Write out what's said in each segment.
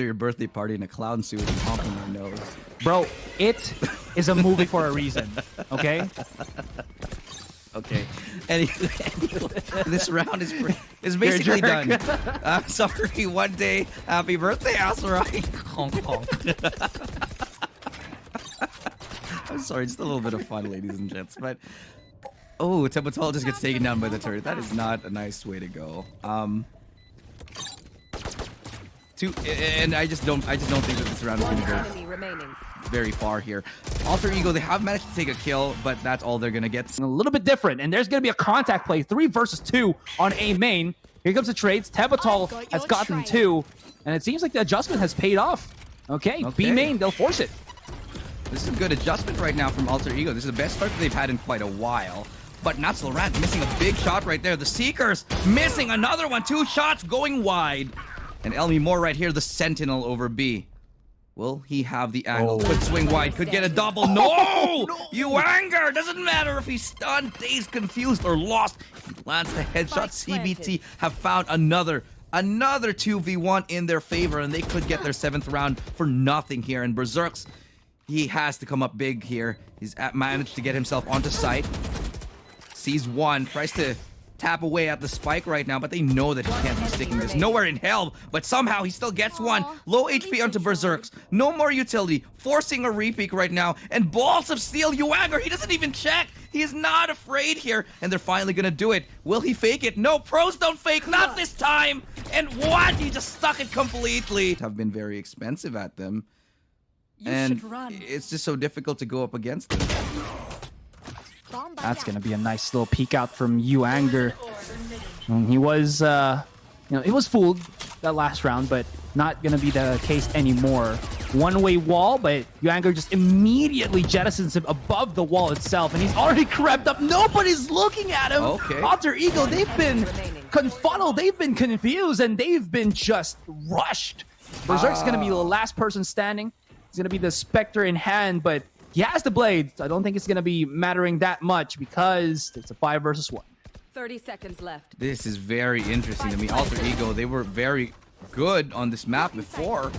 your birthday party in a clown suit and honking my nose. Bro, it is a movie for a reason, okay? Okay. Anyway, this round is basically done. I'm sorry. One day. Happy birthday, Asarai. Honk honk. I'm sorry. Just a little bit of fun, ladies and gents. But oh, Tebatal just gets taken down by the turret. That is not a nice way to go. And I just don't think that this round is going to go very far here. Alterego, they have managed to take a kill, but that's all they're going to get. A little bit different, and there's going to be a contact play. 3 versus 2 on A main. Here comes the trades. Tebatal has gotten 2, and it seems like the adjustment has paid off. Okay, B main, they'll force it. This is a good adjustment right now from Alterego. This is the best start that they've had in quite a while. But ytjustvalorant missing a big shot right there. The Seekers missing another one. 2 shots going wide. And Elmi Moore right here, the Sentinel over B. Will he have the angle? Could swing wide, could get a double. No! ytjustvalorant! Doesn't matter if he's stunned, dazed, confused, or lost. He lands the headshot. CBT have found another 2v1 in their favor, and they could get their 7th round for nothing here. And Berserks, he has to come up big here. He's managed to get himself onto site. Sees one, tries to tap away at the spike right now, but they know that he can't be sticking this. Nowhere in hell, but somehow he still gets one. Low HP onto Berserks. No more utility. Forcing a repeat right now. And balls of steel, ytjustvalorant, he doesn't even check. He is not afraid here. And they're finally gonna do it. Will he fake it? No, pros don't fake, not this time. And what? He just stuck it completely. Have been very expensive at them. And it's just so difficult to go up against them. That's gonna be a nice little peek out from ytjustvalorant. He was, he was fooled that last round, but not gonna be the case anymore. One-way wall, but ytjustvalorant just immediately jettisons him above the wall itself, and he's already crept up. Nobody's looking at him. Okay. Alterego, they've been confuddled, they've been confused, and they've been just rushed. Berserk's gonna be the last person standing. He's gonna be the Spectre in hand, but he has the blades. I don't think it's going to be mattering that much because it's a 5 versus 1. 30 seconds left. This is very interesting to me. Alterego, they were very good on this map before.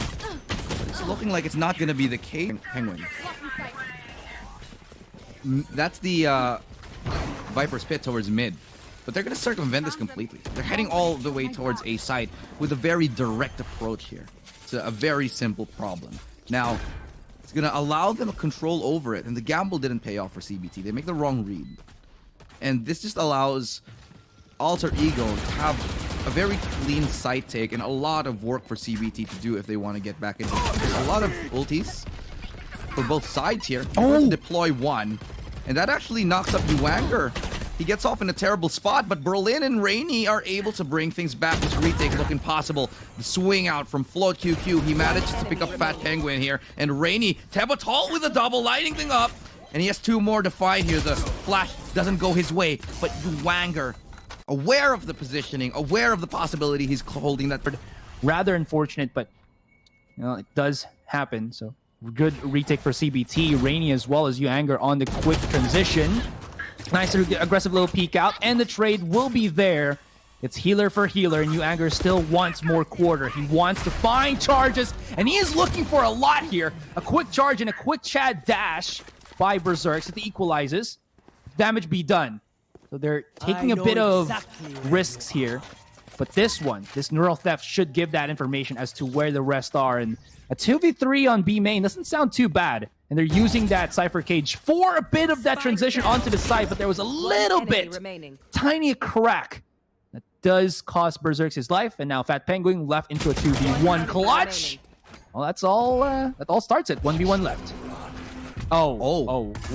But it's looking like it's not going to be the case. Penguin. That's the Viper's Pit towards mid. But they're going to circumvent this completely. They're heading all the way towards A side with a very direct approach here. It's a very simple problem. Now, it's going to allow them a control over it, and the gamble didn't pay off for CBT. They make the wrong read. And this just allows Alterego to have a very clean side take and a lot of work for CBT to do if they want to get back into it. There's a lot of ultis for both sides here. Deploy one, and that actually knocks up ytjustvalorant. He gets off in a terrible spot, but Berlin and Rainy are able to bring things back. This retake looking possible. The swing out from Float QQ. He manages to pick up Fat Penguin here. And Rainy, Tebatal with a double, lighting thing up. And he has 2 more to fight here. The flash doesn't go his way, but ytjustvalorant, aware of the positioning, aware of the possibility he's holding that. Rather unfortunate, but it does happen. So good retake for CBT. Rainy as well as ytjustvalorant on the quick transition. Nice aggressive little peek out, and the trade will be there. It's healer for healer, and ytjustvalorant still wants more quarter. He wants to find charges, and he is looking for a lot here. A quick charge and a quick Chad dash by Berserks that equalizes. Damage be done. So they're taking a bit of risks here. But this Neural Theft should give that information as to where the rest are. And a 2v3 on B main doesn't sound too bad. And they're using that Cypher Cage for a bit of that transition onto the side, but there was a little bit, tiny crack that does cost Berserks his life, and now Fat Penguin left into a 2v1 clutch. Well, that all starts it. 1v1 left.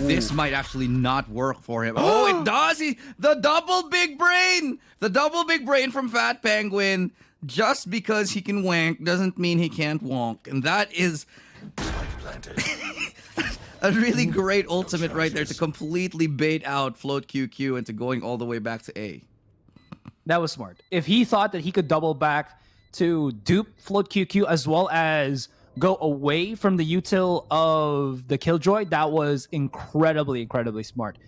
This might actually not work for him. Oh, it does! The double big brain from Fat Penguin. Just because he can wank doesn't mean he can't wonk, and that is a really great ultimate right there to completely bait out Float QQ into going all the way back to A. That was smart. If he thought that he could double back to dupe Float QQ as well as go away from the util of the Killjoy, that was incredibly smart.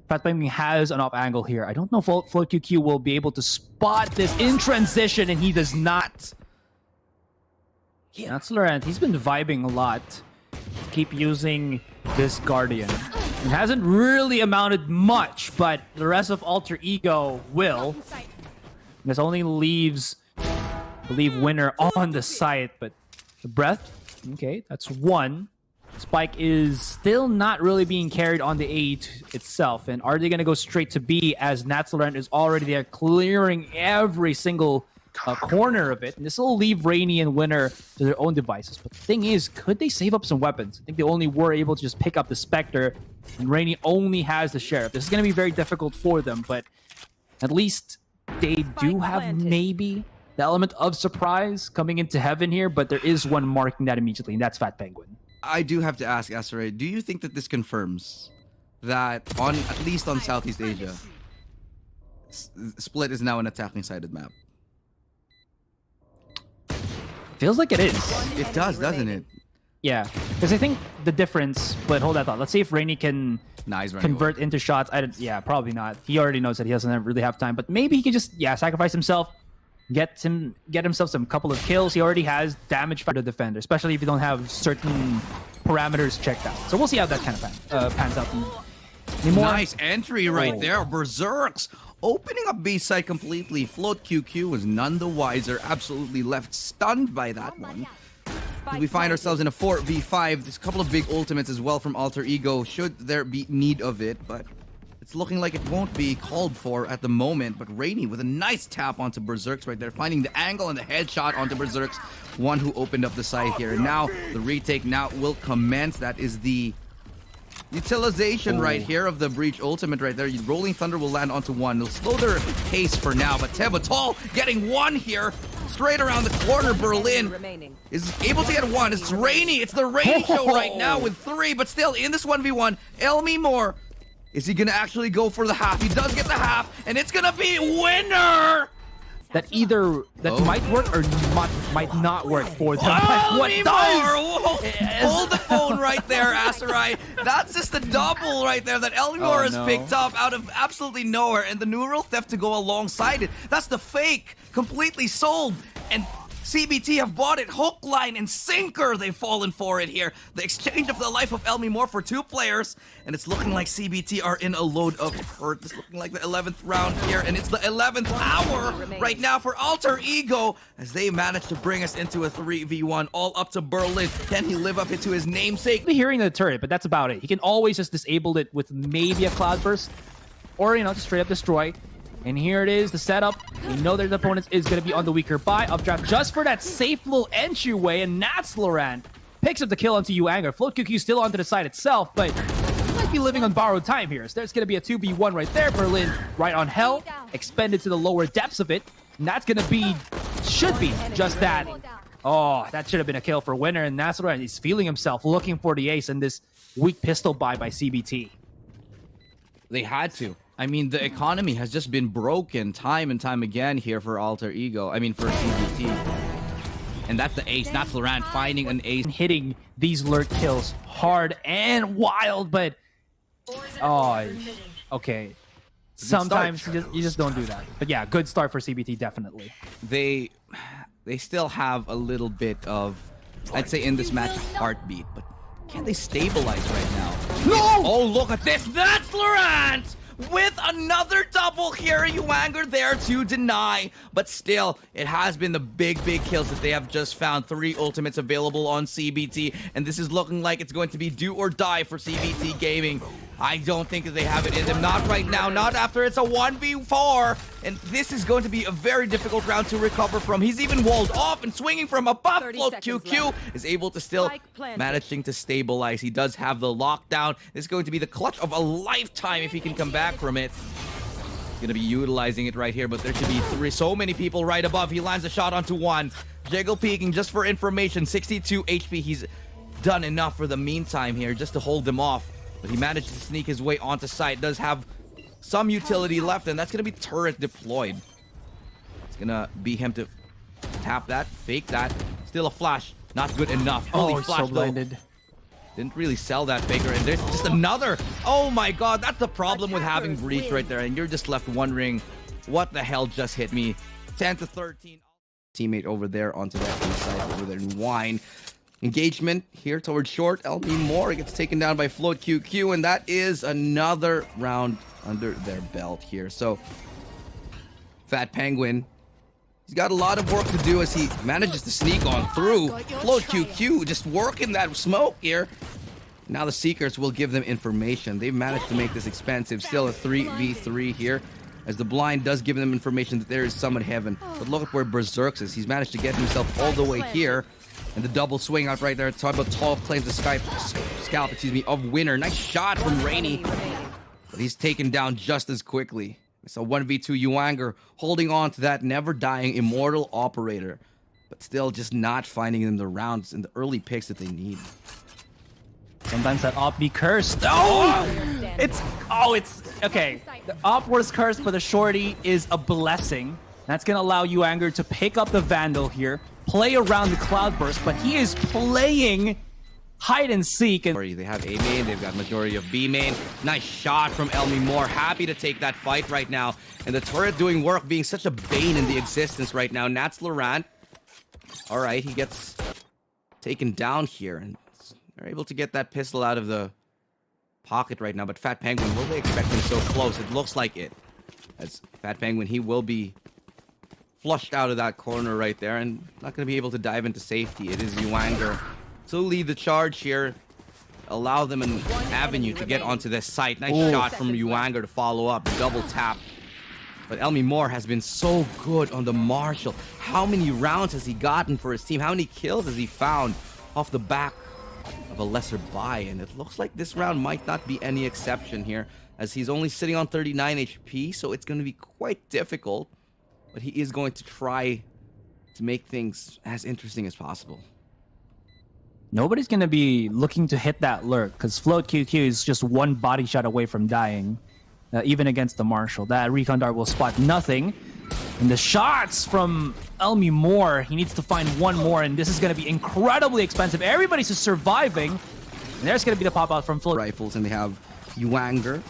Fat Penguin has an off angle here. I don't know if Float QQ will be able to spot this in transition, and he does not. Yeah, that's Laurent. He's been vibing a lot. Keep using this Guardian. It hasn't really amounted much, but the rest of Alter Ego will. This only leaves, I believe, Winner on the site, but the Breath, okay, that's one. Spike is still not really being carried on the A itself, and are they going to go straight to B as Natsalrant is already there clearing every single corner of it, and this will leave Rainy and Winner to their own devices. But the thing is, could they save up some weapons? I think they only were able to just pick up the Spectre, and Rainy only has the Sheriff. This is going to be very difficult for them, but at least they do have maybe the element of surprise coming into Heaven here, but there is one marking that immediately, and that's Fat Penguin. I do have to ask, Asaray, do you think that this confirms that, at least on Southeast Asia, Split is now an attacking-sided map? Feels like it is. It does, doesn't it? Yeah, because I think the difference, but hold that thought. Let's see if Rainy can convert into shots. Yeah, probably not. He already knows that he doesn't really have time, but maybe he can just, sacrifice himself, get himself some couple of kills. He already has damage for the defender, especially if you don't have certain parameters checked out. So we'll see how that kind of pans out. Nice entry right there. Berserks opening up B side completely. Float QQ was none the wiser. Absolutely left stunned by that one. We find ourselves in a 4v5. There's a couple of big ultimates as well from Alter Ego, should there be need of it, but it's looking like it won't be called for at the moment. But Rainy with a nice tap onto Berserks right there, finding the angle and the headshot onto Berserks, one who opened up the side here. And now the retake now will commence. That is the utilization right here of the Breach ultimate right there. Rolling Thunder will land onto one. They'll slow their pace for now, but Tebatol getting one here. Straight around the corner, Berlin is able to get one. It's Rainy. It's the Rainy show right now with 3, but still in this 1v1. Elmi Moore, is he going to actually go for the half? He does get the half, and it's going to be Winner! That either might work or might not work for them. What does? Hold the phone right there, Asaray. That's just the double right there that Elmore has picked up out of absolutely nowhere, and the neural theft to go alongside it. That's the fake, completely sold, and CBT have bought it hook, line, and sinker. They've fallen for it here. The exchange of the life of Elmi Moore for 2 players, and it's looking like CBT are in a load of hurt. It's looking like the 11th round here, and it's the 11th hour right now for Alter Ego as they manage to bring us into a 3v1, all up to Berlin. Can he live up to his namesake? Hearing the turret, but that's about it. He can always just disable it with maybe a Cloudburst, or, just straight up destroy. And here it is, the setup. We know that the opponent is going to be on the weaker buy updraft just for that safe little entryway. And Natsalrant picks up the kill onto ytjustvalorant. Float QQ still onto the side itself, but he might be living on borrowed time here. So there's going to be a 2v1 right there. Berlin right on Hell, expended to the lower depths of it. And that's going to be, should be, just that. Oh, that should have been a kill for Winner. And Natsalrant, he's feeling himself, looking for the ace in this weak pistol buy by CBT. They had to. I mean, the economy has just been broken time and time again here for Alter Ego. I mean, for CBT. And that's the ace. Natsalrant finding an ace. Hitting these lurk kills hard and wild, but... Oh, okay. Sometimes you just don't do that. But yeah, good start for CBT, definitely. They still have a little bit of, I'd say in this match, heartbeat. But can they stabilize right now? No! Oh, look at this. Natsalrant! With another double here, ytjustvalorant there to deny. But still, it has been the big kills that they have just found. 3 ultimates available on CBT. And this is looking like it's going to be do or die for CBT Gaming. I don't think that they have it in them. Not right now. Not after it's a 1v4. And this is going to be a very difficult round to recover from. He's even walled off and swinging from above. Float QQ is able to still managing to stabilize. He does have the lockdown. This is going to be the clutch of a lifetime if he can come back from it. He's going to be utilizing it right here, but there should be so many people right above. He lands a shot onto one. Jiggle peeking, just for information, 62 HP. He's done enough for the meantime here just to hold them off. But he managed to sneak his way onto site. Does have some utility left, and that's going to be turret deployed. It's going to be him to tap that, fake that. Still a flash. Not good enough. Oh, he's so blinded. Didn't really sell that faker, and there's just another. Oh my god, that's the problem with having Breach right there, and you're just left wondering what the hell just hit me. 10 to 13. teammate over there onto that side over there in Wine. Engagement here towards short. LB Moore gets taken down by Float QQ, and that is another round under their belt here. So Fat Penguin, he's got a lot of work to do as he manages to sneak on through. Float QQ just working that smoke here. Now the Seekers will give them information. They've managed to make this expensive. Still a 3v3 here, as the blind does give them information that there is someone heaven. But look at where Berserks is. He's managed to get himself all the way here. And the double swing out right there. Talk about 12 claims the scalp, of Winner. Nice shot from Rainy. But he's taken down just as quickly. So 1v2 Yuanger holding on to that never-dying immortal operator. But still just not finding them the rounds and the early picks that they need. Sometimes that op be cursed. Oh! It's okay. The op was cursed, but the shorty is a blessing. That's gonna allow Yuanger to pick up the Vandal here, play around the Cloudburst, but he is playing hide and seek. And they have A main, they've got majority of B main. Nice shot from Elmi Moore. Happy to take that fight right now. And the turret doing work, being such a bane in the existence right now. Natslorant. Alright, he gets taken down here. And they're able to get that pistol out of the pocket right now. But Fat Penguin, will they expect him so close? It looks like it. As Fat Penguin, he will be flushed out of that corner right there and not going to be able to dive into safety. It is Yuanger to lead the charge here. Allow them an avenue to get onto this site. Nice shot from Yuanger to follow up. Double tap. But Elmi Moore has been so good on the Marshall. How many rounds has he gotten for his team? How many kills has he found off the back of a lesser buy? And it looks like this round might not be any exception here, as he's only sitting on 39 HP, so it's going to be quite difficult. But he is going to try to make things as interesting as possible. Nobody's going to be looking to hit that lurk, because Float QQ is just one body shot away from dying, even against the Marshall. That Recon Dart will spot nothing. And the shots from Elmi Moore, he needs to find one more, and this is going to be incredibly expensive. Everybody's just surviving. And there's going to be the pop-out from Float. Rifles, and they have Yuanger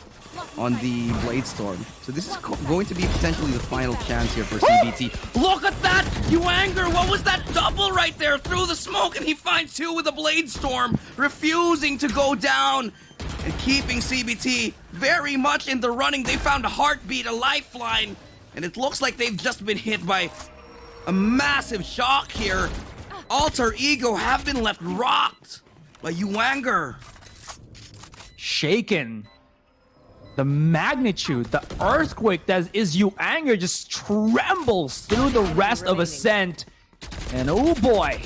on the Blade Storm. So this is going to be potentially the final chance here for CBT. Look at that! Yuanger, what was that double right there through the smoke? And he finds two with a Blade Storm, refusing to go down and keeping CBT very much in the running. They found a heartbeat, a lifeline, and it looks like they've just been hit by a massive shock here. Alterego have been left rocked by Yuanger. Shaken. The magnitude, the earthquake that is Yuanger just trembles through the rest of Ascent. And oh boy,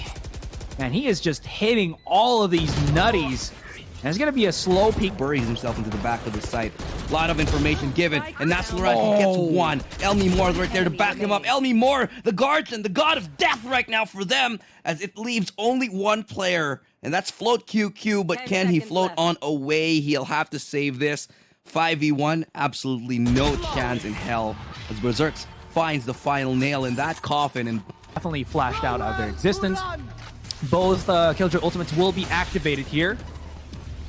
man, he is just hitting all of these nutties. And it's going to be a slow peek. Buries himself into the back of the site. A lot of information given. And Natslorant gets one. Elmi Moore right there to back him up. Elmi Moore, the guardian, the god of death right now for them, as it leaves only one player. And that's Float QQ. But can he float on away? He'll have to save this. 5v1, absolutely no chance in hell, as Berserks finds the final nail in that coffin and definitely flashed out of their existence. Both Killjoy ultimates will be activated here.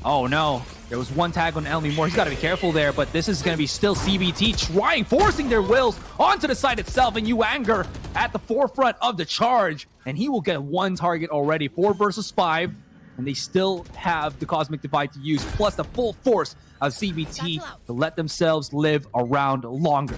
Oh no, there was one tag on Elmi Moore. He's got to be careful there, but this is going to be still CBT forcing their wills onto the site itself, and Yuanger at the forefront of the charge, and he will get one target already, 4 versus 5, and they still have the Cosmic Divide to use, plus the full force of CBT to let themselves live around longer.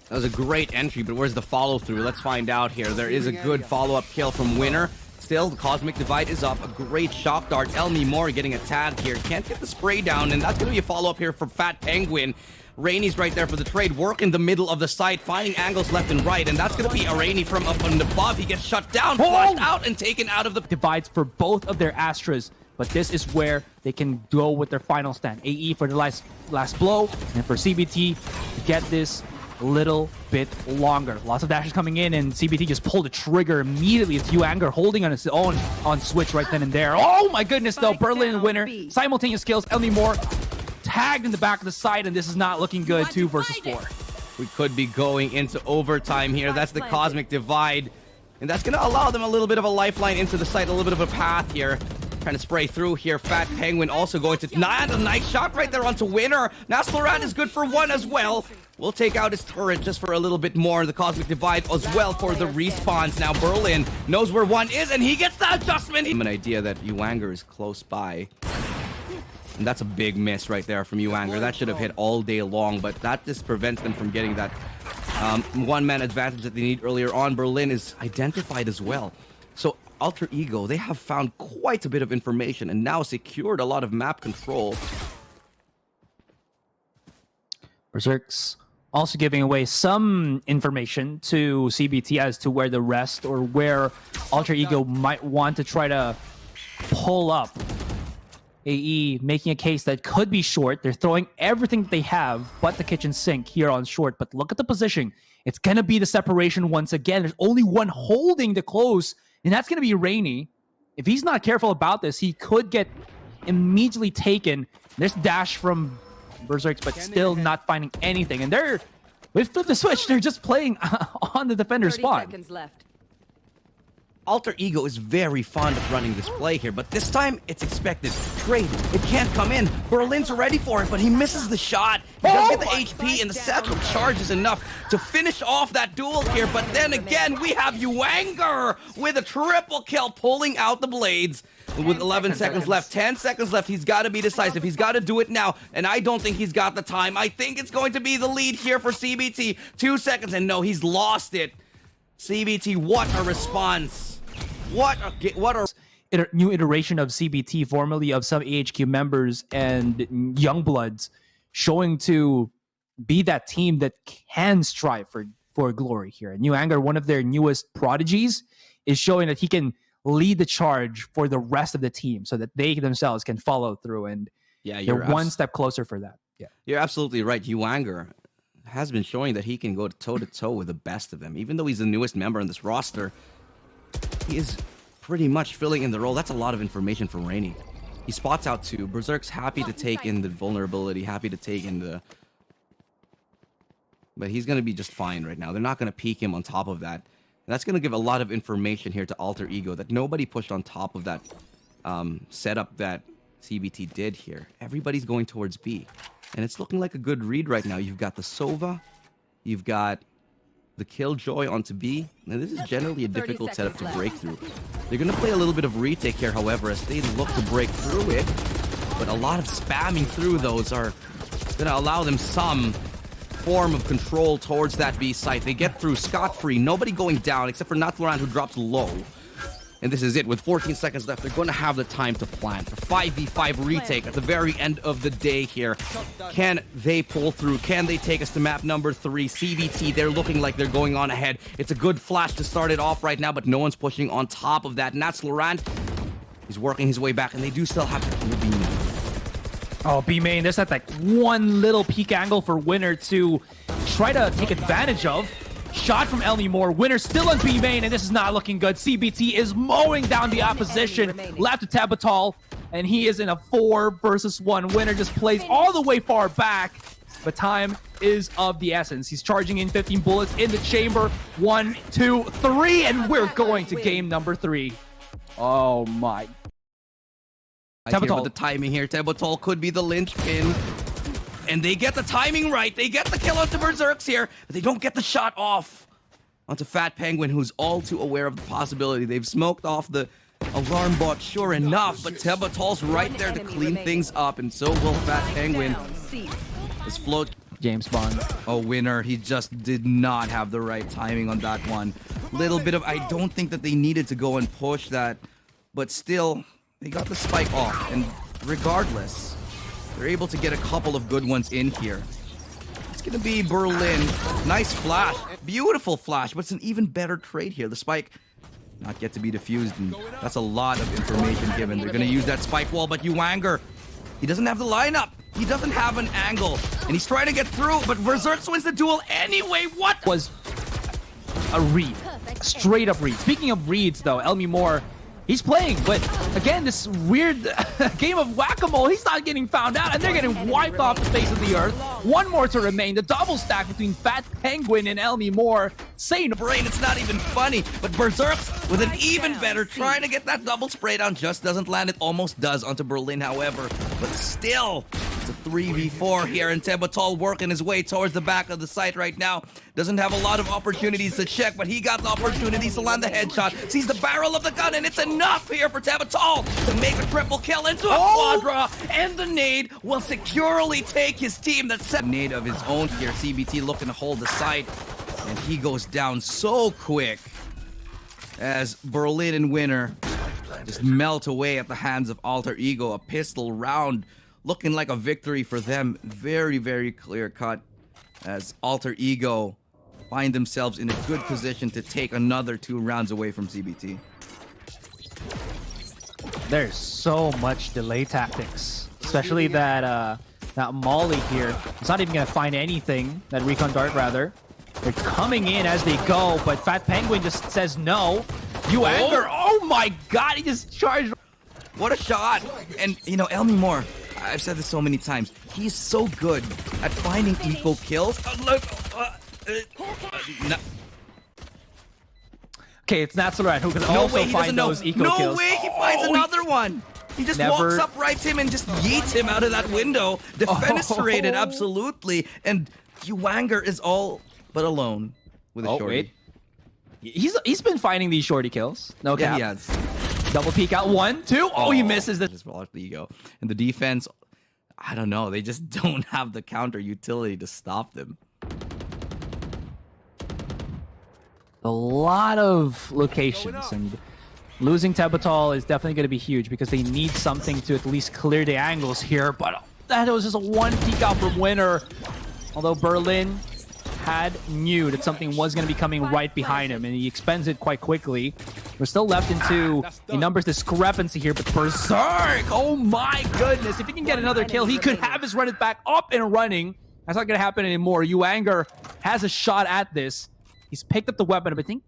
That was a great entry, but where's the follow-through? Let's find out here. There is a good follow-up kill from Winner. Still, the Cosmic Divide is up. A great shock dart. Elmi Moore getting a tag here. Can't get the spray down, and that's going to be a follow-up here for Fat Penguin. Rainey's right there for the trade. Work in the middle of the site, finding angles left and right, and that's going to be a Rainey from up on above. He gets shut down, flushed out, and taken out of the divides for both of their Astras. But this is where they can go with their final stand. AE for the last blow, and for CBT to get this a little bit longer. Lots of dashes coming in, and CBT just pulled the trigger immediately. It's Yuanger holding on his own on Switch right then and there. Oh my goodness, though. Berlin and Winner. Simultaneous kills. Elmi Moore tagged in the back of the site, and this is not looking good. 2 versus 4. We could be going into overtime here. That's the Cosmic Divide. And that's going to allow them a little bit of a lifeline into the site, a little bit of a path here. Trying to spray through here. Fat Penguin also going to land a nice shot right there onto Winner. Natslorant is good for 1 as well. Will take out his turret just for a little bit more. The Cosmic Divide as well for the respawns. Now Berlin knows where one is, and he gets the adjustment. I have an idea that ytjustvalorant is close by. And that's a big miss right there from ytjustvalorant. That should have hit all day long, but that just prevents them from getting that one-man advantage that they need earlier on. Berlin is identified as well. So alterego, they have found quite a bit of information and now secured a lot of map control. Berserk's also giving away some information to CBT as to where the rest or where alterego might want to try to pull up. AE making a case that could be short. They're throwing everything that they have but the kitchen sink here on short. But look at the position. It's going to be the separation once again. There's only one holding the close, and that's going to be Rainy. If he's not careful about this, he could get immediately taken. There's dash from Berserks, but still not finding anything. And they're, with the switch, they're just playing on the defender spot. 30 seconds left. Alterego is very fond of running this play here, but this time it's expected. Trade, it can't come in. Berlin's ready for it, but he misses the shot. He does get the HP, and the second charge is enough to finish off that duel here. But then again, we have ytjustvalorant with a triple kill, pulling out the blades. With 11 seconds left, 10 seconds left, he's got to be decisive. He's got to do it now, and I don't think he's got the time. I think it's going to be the lead here for CBT. 2 seconds, and no, he's lost it. CBT, what a response. What a new iteration of CBT, formerly of some AHQ members and Youngbloods, showing to be that team that can strive for glory here. And ytjustvalorant, one of their newest prodigies, is showing that he can lead the charge for the rest of the team so that they themselves can follow through, and yeah, they're one step closer for that. Yeah, you're absolutely right. ytjustvalorant has been showing that he can go toe-to-toe with the best of them. Even though he's the newest member in this roster, he is pretty much filling in the role. That's a lot of information for Rainy. He spots out two. Berserk's happy to take in the vulnerability, happy to take in the... But he's going to be just fine right now. They're not going to peek him on top of that. And that's going to give a lot of information here to alterego that nobody pushed on top of that setup that CBT did here. Everybody's going towards B. And it's looking like a good read right now. You've got the Sova. You've got the Killjoy onto B. Now, this is generally a difficult setup to break through. They're going to play a little bit of retake here, however, as they look to break through it. But a lot of spamming through those are going to allow them some form of control towards that B site. They get through scot-free. Nobody going down except for ytjustvalorant, who drops low. And this is it. With 14 seconds left, they're going to have the time to plant. A 5v5 retake at the very end of the day here. Can they pull through? Can they take us to map number 3? CBT, they're looking like they're going on ahead. It's a good flash to start it off right now, but no one's pushing on top of that. ytjustvalorant, he's working his way back, and they do still have to kill B. Oh, B main, there's that like one little peak angle for Winner to try to take advantage of. Shot from Elmie. Winner still on B main, and this is not looking good. CBT is mowing down the opposition. Left to Tabatal, and he is in a 4 versus 1. Winner just plays all the way far back, but time is of the essence. He's charging in 15 bullets in the chamber. 1, 2, 3, and we're going to game number 3. Oh my. Tabatal, the timing here. Tabatal could be the linchpin. And they get the timing right. They get the kill onto Berserks here, but they don't get the shot off onto Fat Penguin, who's all too aware of the possibility. They've smoked off the alarm bot, sure enough, but Tabatal's right there to clean things up, and so will Fat Penguin. His float. James Bond. Oh, Winner, he just did not have the right timing on that one. Little bit of, I don't think that they needed to go and push that, but still, they got the spike off, and regardless, they're able to get a couple of good ones in here. It's going to be Berlin. Nice flash. Beautiful flash, but it's an even better trade here. The spike not yet to be defused, and that's a lot of information given. They're going to use that spike wall, but ytjustvalorant, he doesn't have the lineup. He doesn't have an angle, and he's trying to get through, but Berserk wins the duel anyway. What? Was a read. A straight up read. Speaking of reads, though, Elmie, he's playing, but again, this weird game of whack-a-mole, he's not getting found out, and they're getting wiped off the face of the earth. One more to remain. The double stack between Fat Penguin and Elmie. Saying brain, it's not even funny, but Berserk with an even better, trying to get that double spray down, just doesn't land. It almost does onto Berlin, however, but still, It's a 3v4 here, and Tebatol working his way towards the back of the site right now. Doesn't have a lot of opportunities to check, but he got the opportunities to land the headshot. Sees the barrel of the gun, and it's enough here for Tebatol to make a triple kill into a quadra, and the nade will securely take his team. That's a nade of his own here. CBT looking to hold the site, and he goes down so quick as Berlin and Winner just melt away at the hands of alterego. A pistol round looking like a victory for them. Very, very clear cut as alterego find themselves in a good position to take another 2 rounds away from CBT. There's so much delay tactics, especially that Molly here. It's not even gonna find anything. That recon dart rather. They're coming in as they go, but Fat Penguin just says no. ytjustvalorant, oh my god, he just charged. What a shot! And you know, Elmi Moore, I've said this so many times, he's so good at finding eco kills. Okay, it's Natsurat who can also find those eco kills. No way, he finds another one! He just walks up, right him, and just yeets him out of that window. Defenestrated, absolutely. And ytjustvalorant is all but alone with a shorty. Wait. He's been finding these shorty kills. No cap. Yeah, he has. Double peek out, 1, 2. Oh, he misses the. Just lost the ego. And the defense, I don't know. They just don't have the counter utility to stop them. A lot of locations, and losing Tebatol is definitely going to be huge because they need something to at least clear the angles here. But that was just a 1 peek out from Winner. Although Berlin knew that something was going to be coming right behind him, and he expends it quite quickly. We're still left into a numbers discrepancy here, but Berserk, oh my goodness, if he can get another kill, he could have his run it back up and running. That's not going to happen anymore. ytjustvalorant has a shot at this. He's picked up the weapon, but I think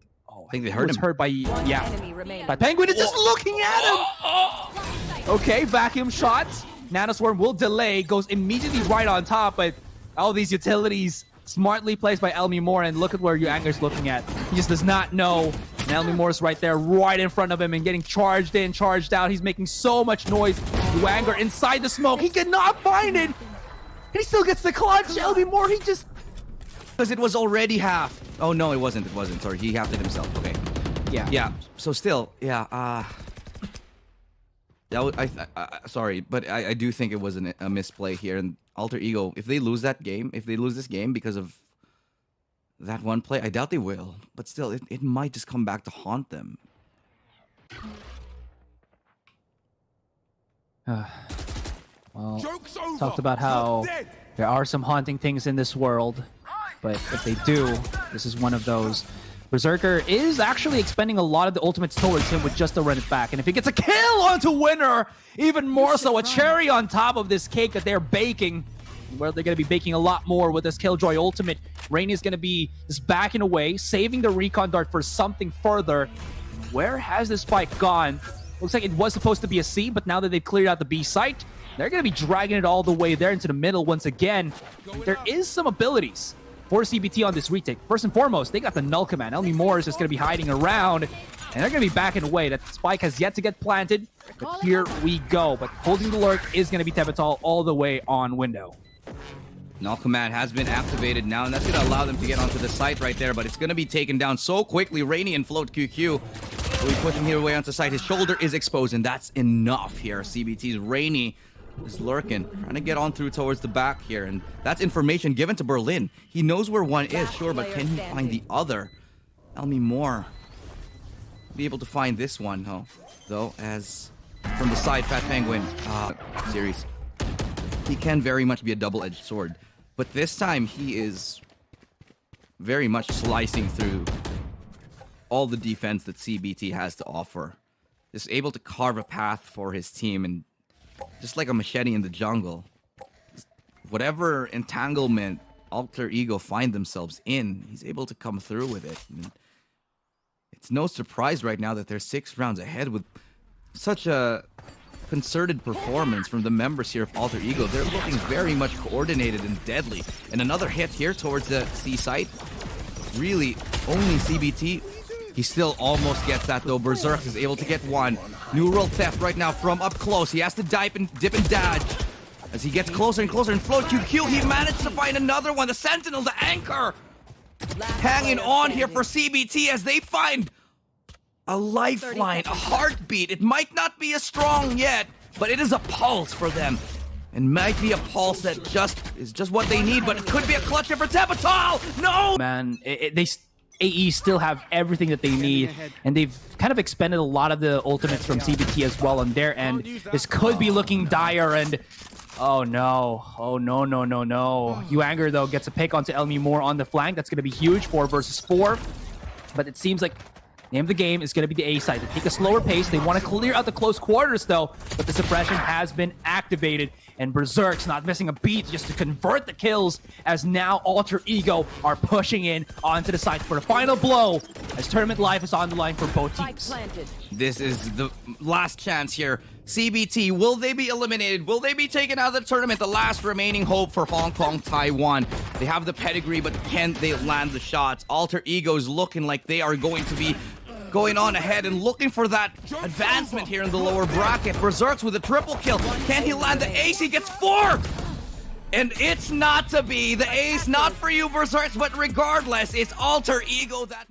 they hurt him. Hurt by by Penguin is just looking at him. Okay, vacuum shots. Nanoswarm will delay, goes immediately right on top, but all these utilities smartly placed by Elmi Moore, and look at where ytjustvaloran's looking at. He just does not know. And Elmi Moore's right there, right in front of him, and getting charged in, charged out. He's making so much noise. ytjustvalorant inside the smoke. He cannot find it. And he still gets the clutch. Elmi Moore, he just... Because it was already half. Oh, no, it wasn't. It wasn't. Sorry, he halved it himself. Okay. Yeah. So still, yeah. That was, sorry, but I do think it was a misplay here. And alterego, if they lose that game, if they lose this game because of that one play, I doubt they will. But still, it might just come back to haunt them. Well, talked about how there are some haunting things in this world, but if they do, this is one of those. Berserker is actually expending a lot of the ultimates towards him with just to run it back. And if he gets a kill onto Winner, even more so, a cherry on top of this cake that they're baking. Where they're going to be baking a lot more with this Killjoy ultimate. Rainy is going to be just backing away, saving the recon dart for something further. Where has this spike gone? Looks like it was supposed to be a C, but now that they've cleared out the B site, they're going to be dragging it all the way there into the middle once again. There is some abilities for CBT on this retake. First and foremost, they got the null command. Elmi Moore is just going to be hiding around, and they're going to be backing away. That spike has yet to get planted, but here we go. But holding the lurk is going to be Tebatol all the way on window. Null command has been activated now, and that's going to allow them to get onto the site right there, but it's going to be taken down so quickly. Rainy and Float QQ will be pushing him away onto site. His shoulder is exposed, and that's enough here. CBT's Rainy is lurking, trying to get on through towards the back here, and that's information given to Berlin. He knows where one is, sure, but can he find the other? Elmi Moore be able to find this one, though, as from the side, Fat Penguin series. He can very much be a double-edged sword, but this time he is very much slicing through all the defense that CBT has to offer. Just able to carve a path for his team, and just like a machete in the jungle, whatever entanglement alterego find themselves in, he's able to come through with it. And it's no surprise right now that they're 6 rounds ahead with such a concerted performance from the members here of alterego. They're looking very much coordinated and deadly. And another hit here towards the C site. Really, only CBT. He still almost gets that though. Berserk is able to get one. Neural theft right now from up close. He has to dip and dodge. As he gets closer and closer and float QQ, he managed to find another one. The Sentinel, the anchor, hanging on here for CBT as they find a lifeline, a heartbeat. It might not be as strong yet, but it is a pulse for them. And might be a pulse that is just what they need, but it could be a clutch here for Tepital! No! Man, AE still have everything that they need, and they've kind of expended a lot of the ultimates from CBT as well on their end. This could be looking dire, and oh no. Oh no, no, no, no. Yuanger, though, gets a pick onto Elmi Moore on the flank. That's going to be huge, 4 versus 4. But it seems like name of the game is going to be the A side. They take a slower pace. They want to clear out the close quarters, though, but the suppression has been activated, and Berserk's not missing a beat just to convert the kills, as now Alter Ego are pushing in onto the side for the final blow, as tournament life is on the line for both teams. This is the last chance here. CBT, will they be eliminated? Will they be taken out of the tournament? The last remaining hope for Hong Kong, Taiwan. They have the pedigree, but can they land the shots? Alter Ego's looking like they are going to be going on ahead and looking for that advancement here in the lower bracket. Berserk's with a triple kill. Can he land the ace? He gets 4! And it's not to be. The ace not for you, Berserk's, but regardless, it's Alter Ego that...